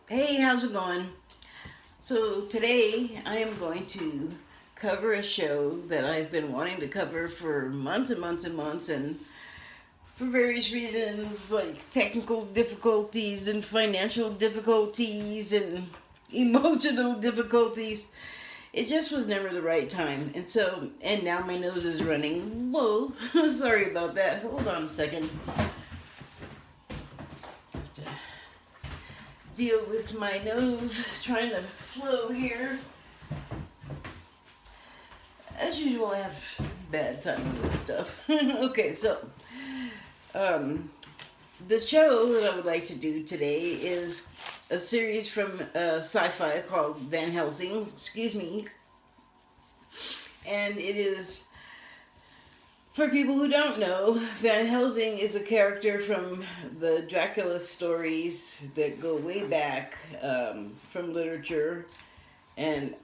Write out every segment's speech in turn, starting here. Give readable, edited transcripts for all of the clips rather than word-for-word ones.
Hey, how's it going? So today I am going to cover a show that I've been wanting to cover for months and months and months, and for various reasons like technical difficulties and financial difficulties and emotional difficulties. It just was never the right time. And now my nose is running. Whoa, sorry about that. Hold on a second. Deal with my nose trying to flow here. As usual, I have bad timing with stuff. Okay, so the show that I would like to do today is a series from SYFY called Van Helsing. Excuse me. And it is, for people who don't know, Van Helsing is a character from the Dracula stories that go way back from literature. And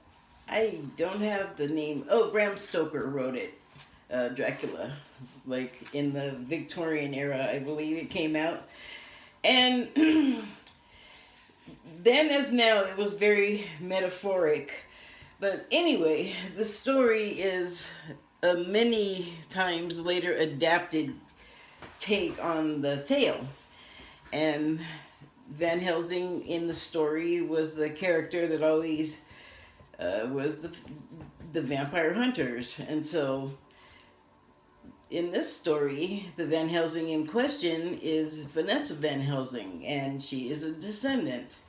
I don't have the name. Oh, Bram Stoker wrote it. Dracula, like in the Victorian era, I believe it came out. And then as now, it was very metaphoric. But anyway, the story is a many times later adapted take on the tale. And Van Helsing in the story was the character that always was the vampire hunters. And so in this story, the Van Helsing in question is Vanessa Van Helsing, and she is a descendant.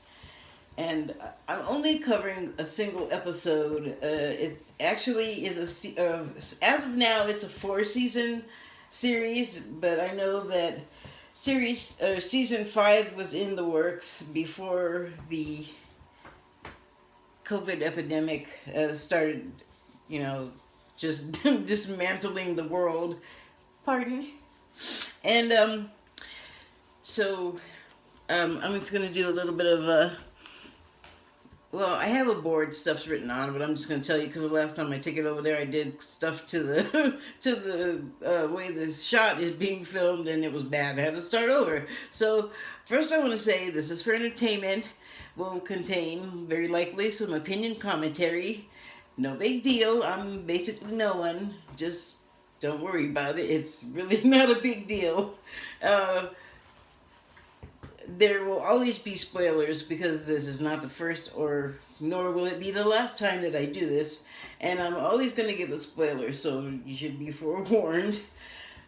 And I'm only covering a single episode. It actually is as of now, it's a 4-season series, but I know that season 5 was in the works before the COVID epidemic started, just dismantling the world. Pardon. And I'm just going to do a little bit of well, I have a board, stuff's written on, but I'm just going to tell you because the last time I took it over there, I did stuff to the to the way the shot is being filmed, and it was bad. I had to start over. So first, I want to say this is for entertainment. Will contain very likely some opinion commentary. No big deal. I'm basically no one. Just don't worry about it. It's really not a big deal. There will always be spoilers because this is not the first nor will it be the last time that I do this. And I'm always going to give a spoiler, so you should be forewarned.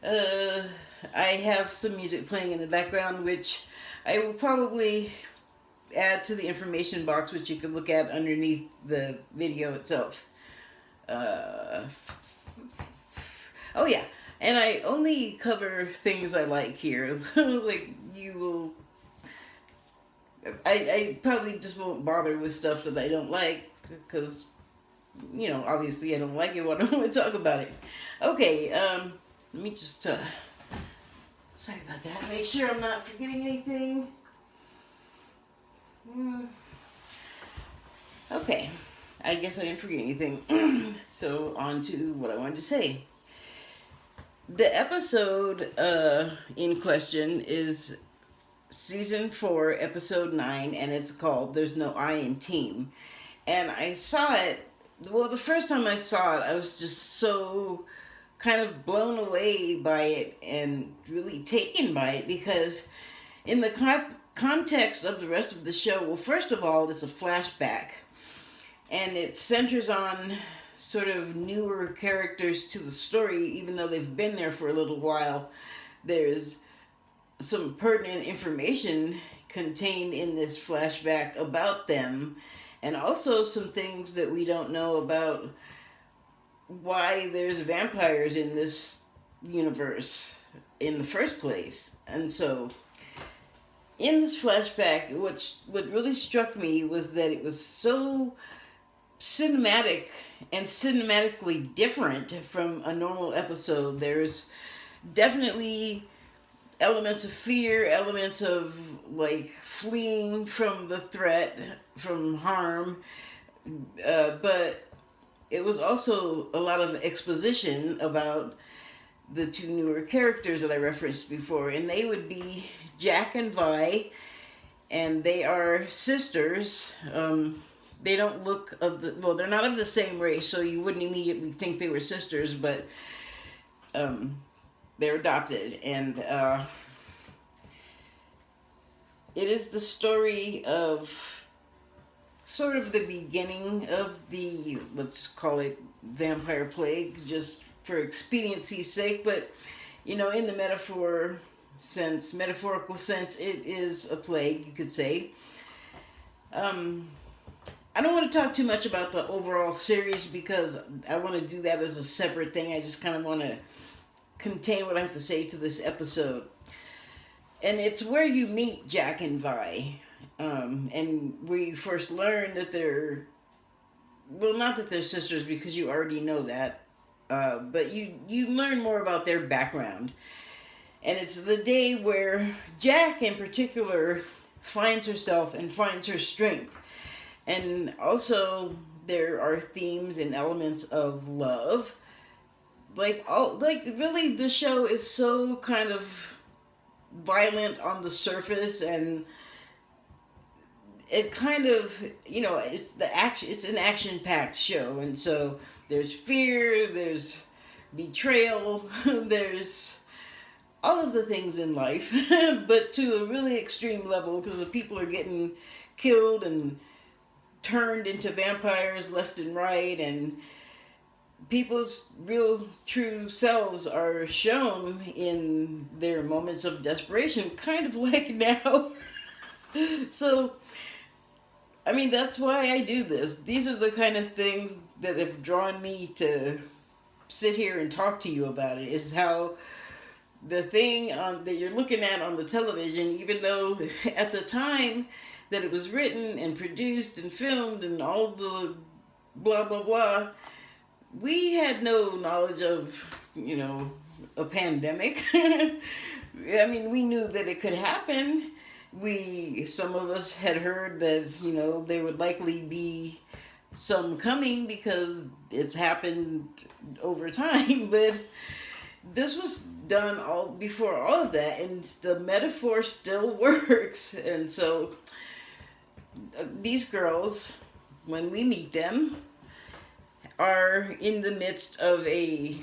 I have some music playing in the background, which I will probably add to the information box, which you can look at underneath the video itself. Oh yeah, and I only cover things I like here. Like you will I probably just won't bother with stuff that I don't like because, obviously I don't like it. I don't want to talk about it. Okay, let me just, sorry about that. Make sure I'm not forgetting anything. Okay, I guess I didn't forget anything. So on to what I wanted to say. The episode in question is Season 4, Episode 9, and it's called There's No I in Team. And I saw it, well, the first time I saw it, I was just so kind of blown away by it and really taken by it because in the context of the rest of the show, well, first of all, it's a flashback. And it centers on sort of newer characters to the story, even though they've been there for a little while. There's some pertinent information contained in this flashback about them, and also some things that we don't know about why there's vampires in this universe in the first place. And so in this flashback, what really struck me was that it was so cinematic and cinematically different from a normal episode. There's definitely elements of fear, elements of like fleeing from the threat, from harm, but it was also a lot of exposition about the two newer characters that I referenced before, and they would be Jack and Vi, and they are sisters. They don't look they're not of the same race, so you wouldn't immediately think they were sisters, but they're adopted, and it is the story of sort of the beginning of the, let's call it, vampire plague, just for expediency's sake, but in the metaphorical sense, it is a plague, you could say. I don't want to talk too much about the overall series because I want to do that as a separate thing. I just kind of want to contain what I have to say to this episode. And it's where you meet Jack and Vi. And we first learn that not that they're sisters because you already know that, but you learn more about their background. And it's the day where Jack in particular finds herself and finds her strength. And also there are themes and elements of love. Really the show is so kind of violent on the surface, and it kind of, it's an action-packed show, and so there's fear, there's betrayal, there's all of the things in life, but to a really extreme level, because the people are getting killed and turned into vampires left and right, and people's real true selves are shown in their moments of desperation, kind of like now. So, I mean, that's why I do this. These are the kind of things that have drawn me to sit here and talk to you about it, is how the thing that you're looking at on the television, even though at the time that it was written and produced and filmed and all the blah, blah, blah, we had no knowledge of, a pandemic. I mean, we knew that it could happen. Some of us had heard that, there would likely be some coming because it's happened over time, but this was done before all of that, and the metaphor still works. And so these girls, when we meet them, are in the midst of a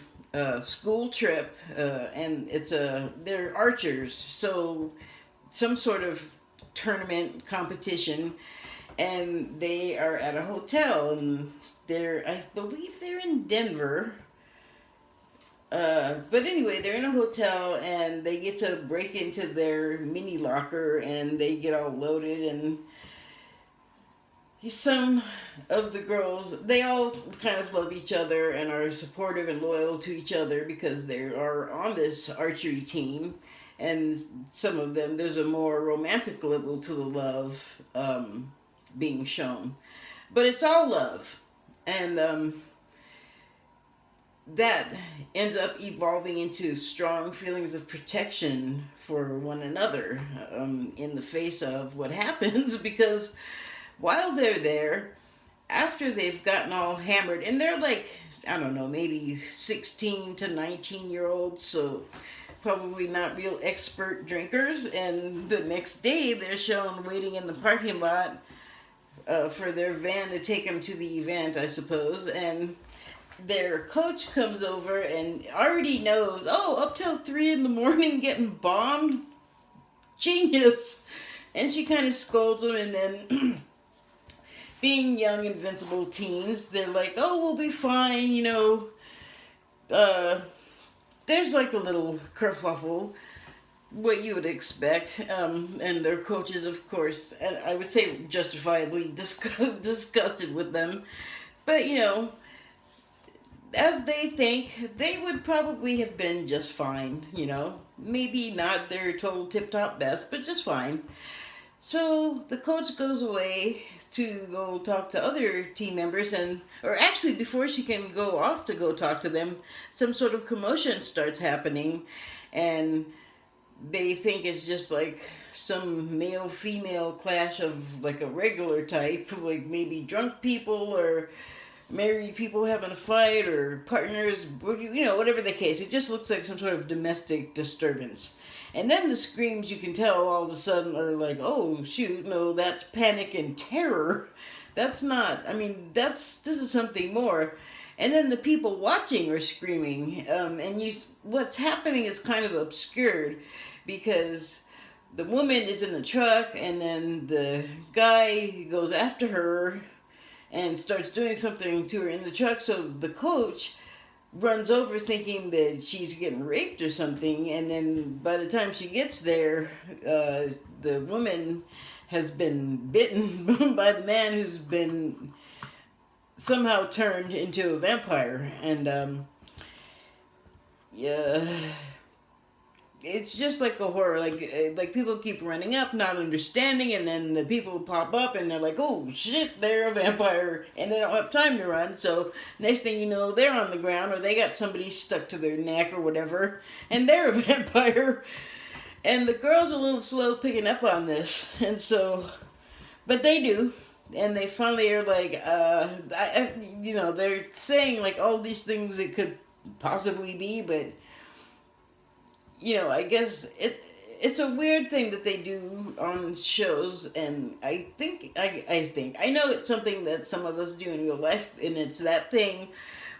school trip, and they're archers, so some sort of tournament competition, and they are at a hotel, and I believe they're in Denver. But anyway, they're in a hotel, and they get to break into their mini locker, and they get all loaded, and some of the girls, they all kind of love each other and are supportive and loyal to each other because they are on this archery team. And some of them, there's a more romantic level to the love being shown. But it's all love. And that ends up evolving into strong feelings of protection for one another in the face of what happens, because while they're there, after they've gotten all hammered, and they're like, I don't know, maybe 16 to 19-year-olds, so probably not real expert drinkers, and the next day they're shown waiting in the parking lot for their van to take them to the event, I suppose, and their coach comes over and already knows, up till 3 in the morning getting bombed? Genius! And she kind of scolds them, and then being young, invincible teens, they're like, we'll be fine, there's like a little kerfuffle, what you would expect, and their coaches, of course, and I would say justifiably disgusted with them, but, as they think, they would probably have been just fine, maybe not their total tip-top best, but just fine. So the coach goes away to go talk to other team members, or actually before she can go off to go talk to them, some sort of commotion starts happening, and they think it's just like some male-female clash of like a regular type, like maybe drunk people or married people having a fight or partners, whatever the case. It just looks like some sort of domestic disturbance. And then the screams, you can tell all of a sudden are like, oh shoot, no, that's panic and terror. That's not, I mean, this is something more. And then the people watching are screaming. What's happening is kind of obscured because the woman is in the truck and then the guy goes after her and starts doing something to her in the truck. So the coach runs over thinking that she's getting raped or something, and then by the time she gets there, the woman has been bitten by the man who's been somehow turned into a vampire. And yeah, it's just like a horror. Like people keep running up, not understanding, and then the people pop up and they're like, "Oh shit, they're a vampire," and they don't have time to run. So next thing you know, they're on the ground, or they got somebody stuck to their neck or whatever, and they're a vampire. And the girls are a little slow picking up on this, and so, but they do. And they finally are like, they're saying like all these things it could possibly be, but I guess it's a weird thing that they do on shows, and I know it's something that some of us do in real life, and it's that thing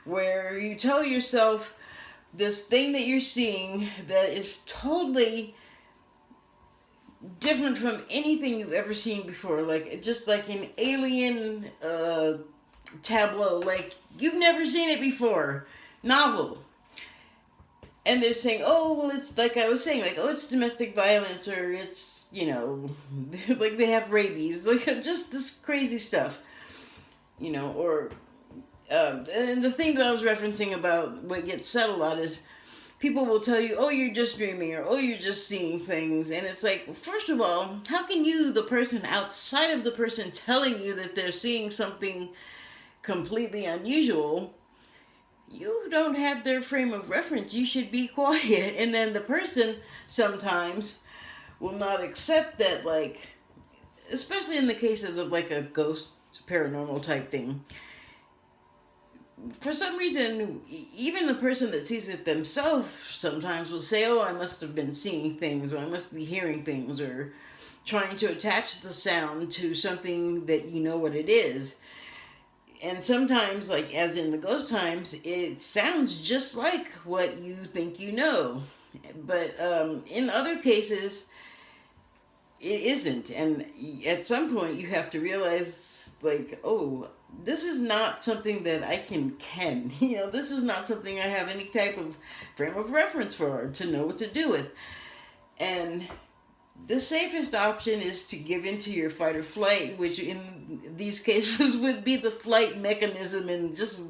where you tell yourself this thing that you're seeing that is totally different from anything you've ever seen before, like just like an alien tableau, like you've never seen it before, novel. And they're saying, oh, well, it's like I was saying, like, oh, it's domestic violence, or it's, like they have rabies, like just this crazy stuff, or, and the thing that I was referencing about what gets said a lot is people will tell you, oh, you're just dreaming, or oh, you're just seeing things. And it's like, first of all, how can you, the person outside of the person telling you that they're seeing something completely unusual, you don't have their frame of reference. You should be quiet. And then the person sometimes will not accept that, like, especially in the cases of like a ghost paranormal type thing. For some reason, even the person that sees it themselves sometimes will say, oh, I must have been seeing things, or I must be hearing things, or trying to attach the sound to something that you know what it is. And sometimes, like as in the ghost times, it sounds just like what you think you know. But in other cases, it isn't. And at some point, you have to realize, like, oh, this is not something that I can. This is not something I have any type of frame of reference for to know what to do with. And the safest option is to give into your fight or flight, which in these cases would be the flight mechanism, and just,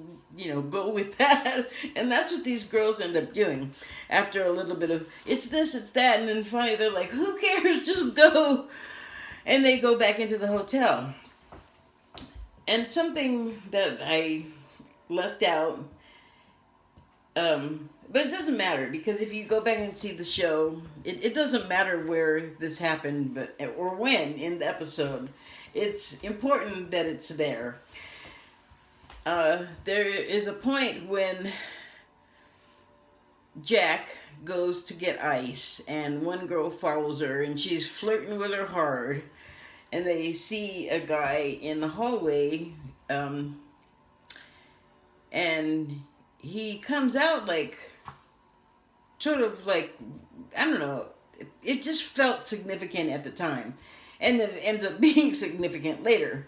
go with that. And that's what these girls end up doing after a little bit of, it's this, it's that, and then finally they're like, who cares, just go. And they go back into the hotel. And something that I left out, but it doesn't matter, because if you go back and see the show, it doesn't matter where this happened, or when in the episode. It's important that it's there. There is a point when Jack goes to get ice, and one girl follows her, and she's flirting with her hard, and they see a guy in the hallway, and he comes out like, sort of like, I don't know, it just felt significant at the time, and then it ends up being significant later.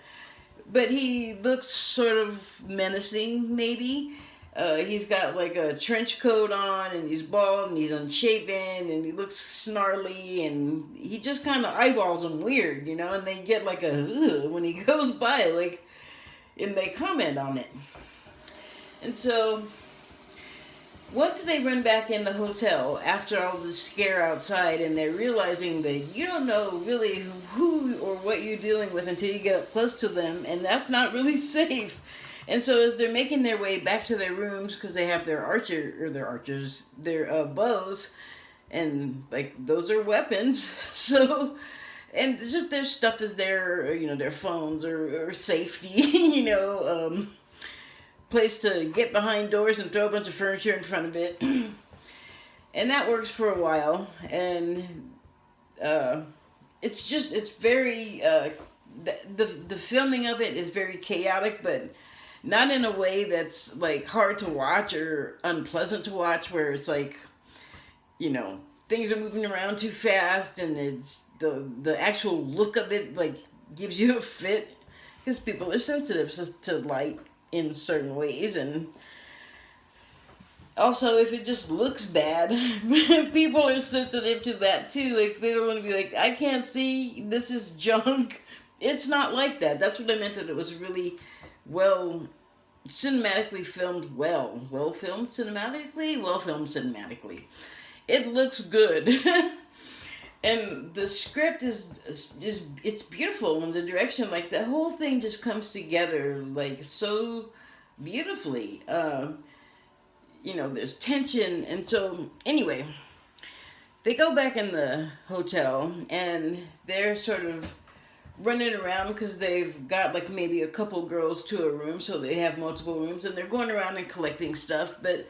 But he looks sort of menacing, maybe. He's got like a trench coat on, and he's bald, and he's unshaven, and he looks snarly, and he just kind of eyeballs them weird, and they get like a ugh when he goes by, like, and they comment on it. And so once they run back in the hotel after all the scare outside, and they're realizing that you don't know really who or what you're dealing with until you get up close to them, and that's not really safe. And so as they're making their way back to their rooms, because they have their bows, and like those are weapons, so, and just their stuff is there, their phones or safety, place to get behind doors and throw a bunch of furniture in front of it. And that works for a while, and it's very the filming of it is very chaotic, but not in a way that's like hard to watch or unpleasant to watch, where it's like, you know, things are moving around too fast, and it's the actual look of it like gives you a fit, because people are sensitive to light in certain ways. And also, if it just looks bad, people are sensitive to that too. Like, they don't want to be like, I can't see, this is junk. It's not like that. That's what I meant, that it was really well cinematically filmed. Well filmed cinematically. It looks good. And the script is it's beautiful, and the direction, like, the whole thing just comes together like so beautifully. You know, there's tension. And so anyway, they go back in the hotel, and they're sort of running around because they've got like maybe a couple girls to a room, so they have multiple rooms, and they're going around and collecting stuff. But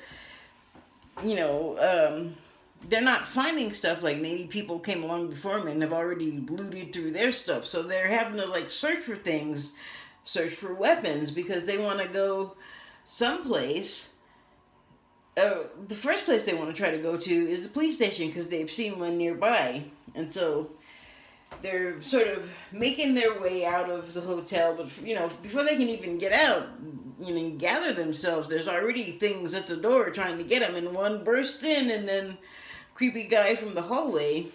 you know, they're not finding stuff. Like, maybe people came along before them and have already looted through their stuff, so they're having to like search for things, search for weapons, because they want to go someplace. The first place they want to try to go to is the police station, because they've seen one nearby. And so they're sort of making their way out of the hotel, but you know, before they can even get out, you know, gather themselves, there's already things at the door trying to get them, and one bursts in, and then creepy guy from the hallway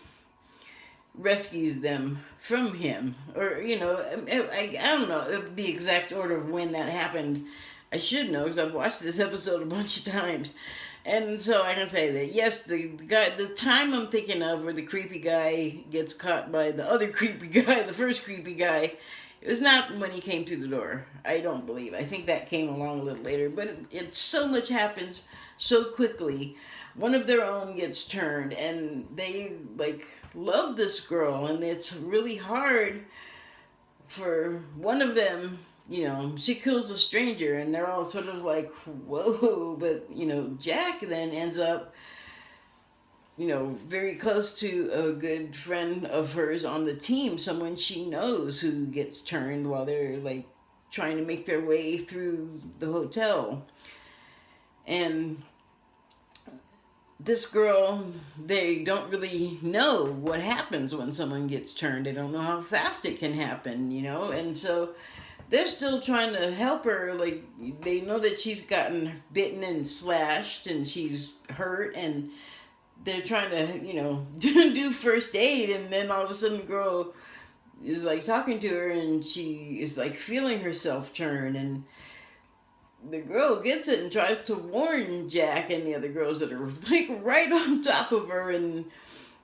rescues them from him. Or, you know, I don't know the exact order of when that happened. I should know, because I've watched this episode a bunch of times. And so I can say that, yes, the time I'm thinking of where the creepy guy gets caught by the other creepy guy, the first creepy guy, it was not when he came through the door. I don't believe. I think that came along a little later. But it so much happens so quickly. One of their own gets turned, and they, like, love this girl, and it's really hard for one of them. You know, she kills a stranger, and they're all sort of like, whoa. But, you know, Jack then ends up, you know, very close to a good friend of hers on the team, someone she knows, who gets turned while they're, like, trying to make their way through the hotel. And this girl, they don't really know what happens when someone gets turned. They don't know how fast it can happen, you know, and so they're still trying to help her. Like, they know that she's gotten bitten and slashed, and she's hurt, and they're trying to, you know, do first aid. And then all of a sudden, the girl is like talking to her, and she is like feeling herself turn, and the girl gets it and tries to warn Jack and the other girls that are like right on top of her, and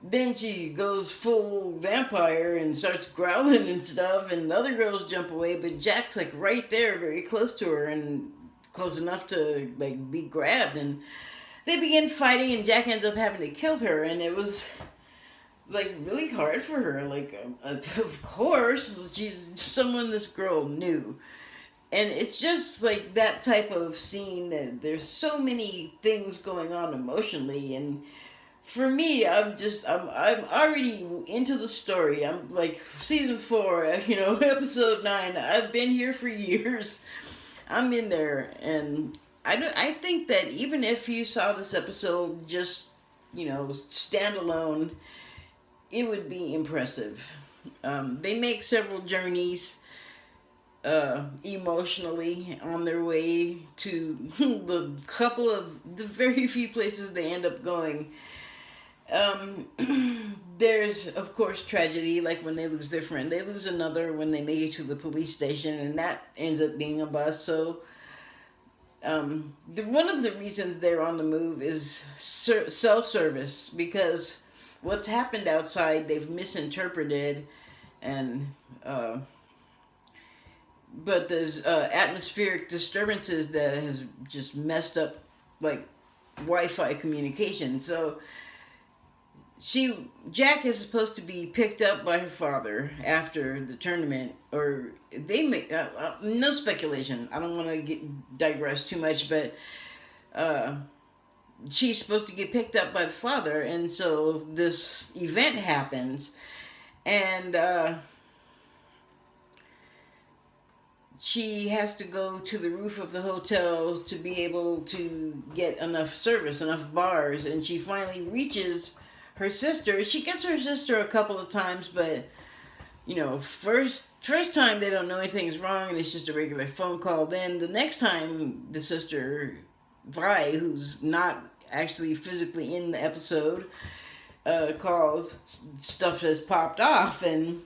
then she goes full vampire and starts growling and stuff, and the other girls jump away, but Jack's like right there, very close to her, and close enough to like be grabbed, and they begin fighting, and Jack ends up having to kill her. And it was like really hard for her. Like, of course, she's someone this girl knew. And it's just like that type of scene that there's so many things going on emotionally. And for me, I'm already into the story. I'm like season 4, you know, episode 9. I've been here for years. I'm in there, and I think that even if you saw this episode just, you know, standalone, it would be impressive. They make several journeys emotionally on their way to the very few places they end up going. There's, of course, tragedy, like when they lose their friend. They lose another when they make it to the police station, and that ends up being a bus. So one of the reasons they're on the move is self-service, because what's happened outside they've misinterpreted, and but there's atmospheric disturbances that has just messed up like Wi-Fi communication. So Jack is supposed to be picked up by her father after the tournament, or they make no speculation. I don't want to digress too much, but she's supposed to get picked up by the father, and so this event happens, and she has to go to the roof of the hotel to be able to get enough service, enough bars, and she finally reaches her sister. She gets her sister a couple of times, but first time they don't know anything's wrong and it's just a regular phone call. Then the next time the sister Vi, who's not actually physically in the episode, calls, stuff has popped off, and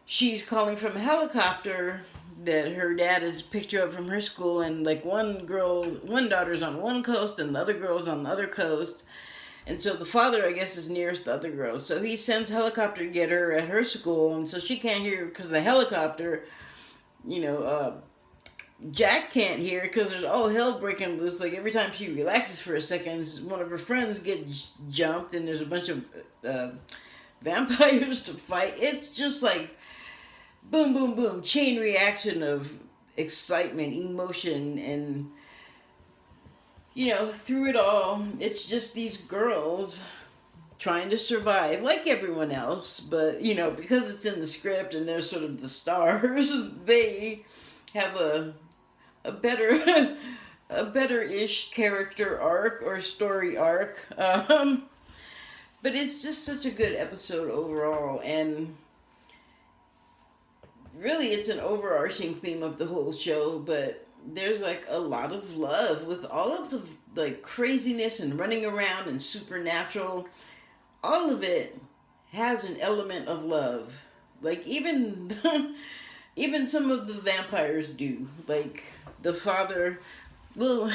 she's calling from a helicopter that her dad has picked her up from her school, and like one daughter's on one coast and the other girl's on the other coast. And so the father, I guess, is nearest the other girl. So he sends helicopter to get her at her school, and so she can't hear because the helicopter, Jack can't hear because there's all hell breaking loose. Like every time she relaxes for a second, one of her friends gets jumped, and there's a bunch of vampires to fight. It's just like boom, boom, boom, chain reaction of excitement, emotion, and through it all, it's just these girls trying to survive like everyone else, but because it's in the script and they're sort of the stars, they have a better a better-ish character arc or story arc. But it's just such a good episode overall, and really it's an overarching theme of the whole show, but there's like a lot of love with all of the like craziness and running around and supernatural. All of it has an element of love. Like even even some of the vampires do. Like the father, well,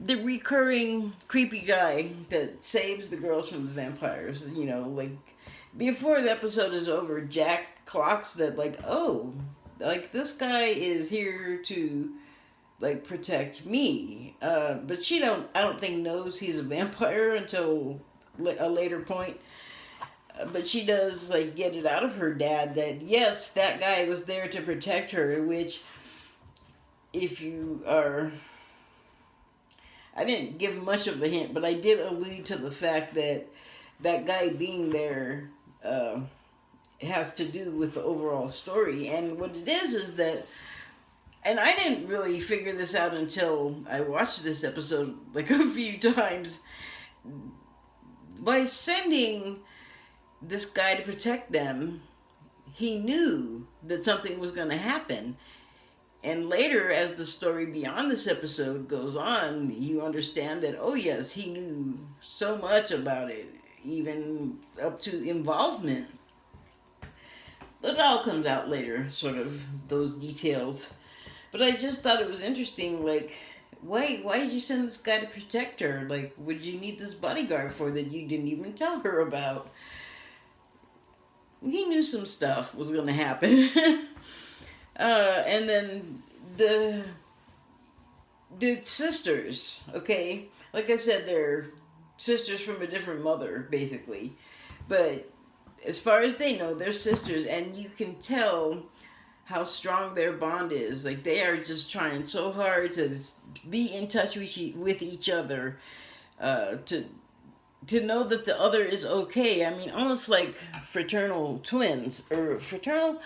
the recurring creepy guy that saves the girls from the vampires. Like before the episode is over, Jack clocks that like, oh, like this guy is here to like protect me, but I don't think knows he's a vampire until a later point. But she does like get it out of her dad that yes, that guy was there to protect her, which if you are, I didn't give much of a hint, but I did allude to the fact that that guy being there has to do with the overall story. And what it is that, and I didn't really figure this out until I watched this episode like a few times, by sending this guy to protect them, he knew that something was going to happen. And later, as the story beyond this episode goes on, you understand that, oh yes, he knew so much about it, even up to involvement. But it all comes out later, sort of, those details. But I just thought it was interesting, like, why did you send this guy to protect her? Like, what did you need this bodyguard for that you didn't even tell her about? He knew some stuff was going to happen. And then the sisters, okay? Like I said, they're sisters from a different mother, basically. But as far as they know, they're sisters, and you can tell how strong their bond is. Like, they are just trying so hard to be in touch with each other, to know that the other is okay. I mean, almost like fraternal twins, or fraternal,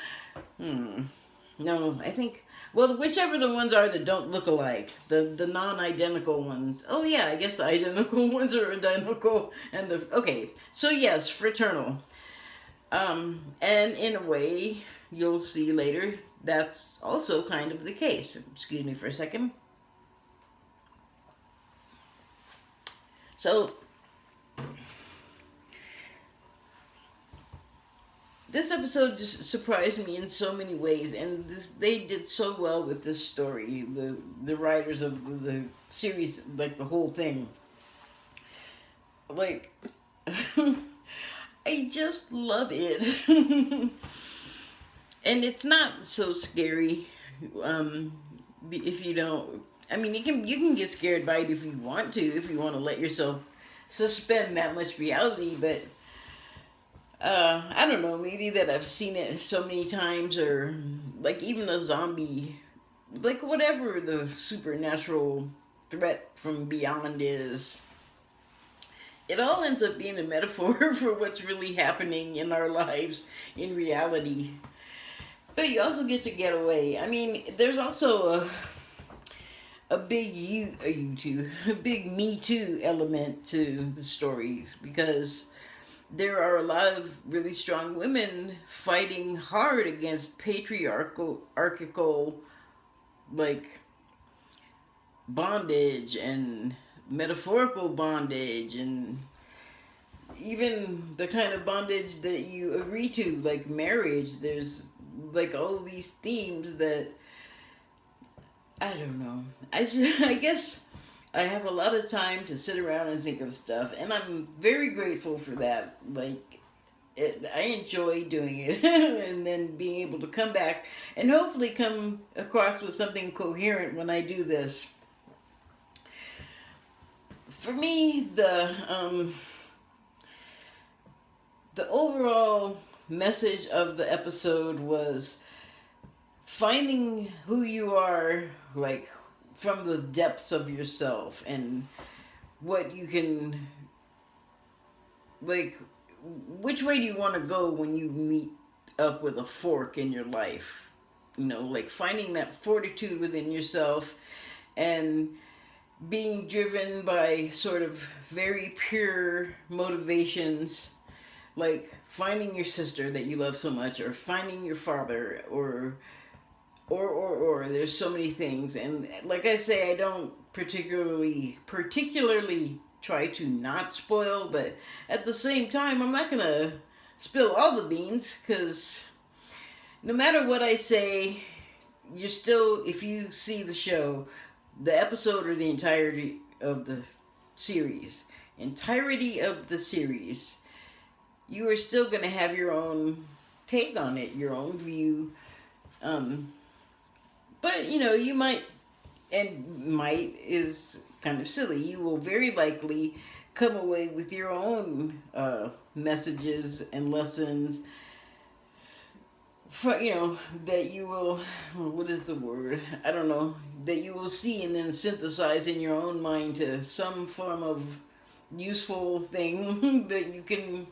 no, I think, well, whichever the ones are that don't look alike, the non-identical ones. Oh yeah, I guess the identical ones are identical, and okay, so yes, fraternal. And in a way, you'll see later, that's also kind of the case. Excuse me for a second. So, this episode just surprised me in so many ways, and they did so well with this story. The writers of the series, like the whole thing. Like, I just love it. And it's not so scary. If you don't, I mean, you can get scared by it if you want to let yourself suspend that much reality, but I don't know, maybe that I've seen it so many times, or like even a zombie, like whatever the supernatural threat from beyond is. It all ends up being a metaphor for what's really happening in our lives in reality. But you also get to get away. I mean, there's also a big a big Me Too element to the stories, because there are a lot of really strong women fighting hard against patriarchal, like, bondage and metaphorical bondage, and even the kind of bondage that you agree to, like marriage. There's like all these themes that, I don't know. I guess I have a lot of time to sit around and think of stuff, and I'm very grateful for that. Like, I enjoy doing it, and then being able to come back and hopefully come across with something coherent when I do this. For me, the overall message of the episode was finding who you are, like, from the depths of yourself, and what you can, like, which way do you want to go when you meet up with a fork in your life? You know, like finding that fortitude within yourself and being driven by sort of very pure motivations, like finding your sister that you love so much, or finding your father, or there's so many things. And like I say, I don't particularly try to not spoil, but at the same time, I'm not gonna spill all the beans, because no matter what I say, you're still, if you see the show, the episode, or the entirety of the series, you are still gonna have your own take on it, your own view. But, you know, you might, and might is kind of silly, you will very likely come away with your own messages and lessons, for, you know, that you will, what is the word? I don't know, that you will see and then synthesize in your own mind to some form of useful thing that you can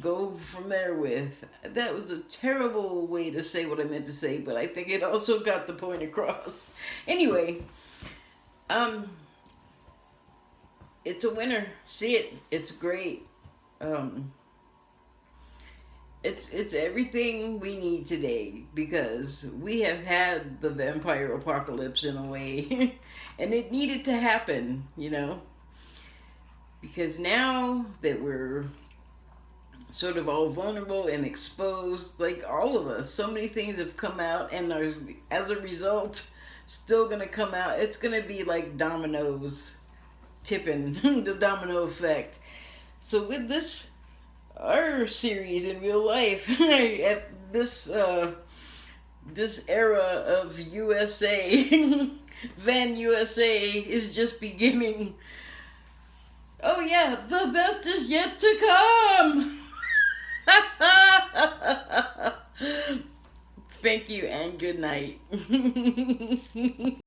go from there with. That was a terrible way to say what I meant to say, but I think it also got the point across. Anyway, it's a winner. See it. It's great. It's everything we need today, because we have had the vampire apocalypse in a way, and it needed to happen, you know, because now that we're sort of all vulnerable and exposed, like all of us, so many things have come out, and there's, as a result, still gonna come out. It's gonna be like dominoes tipping, the domino effect. So with this, our series in real life, at this this era of USA, Van USA is just beginning. Oh yeah, the best is yet to come. Thank you and good night.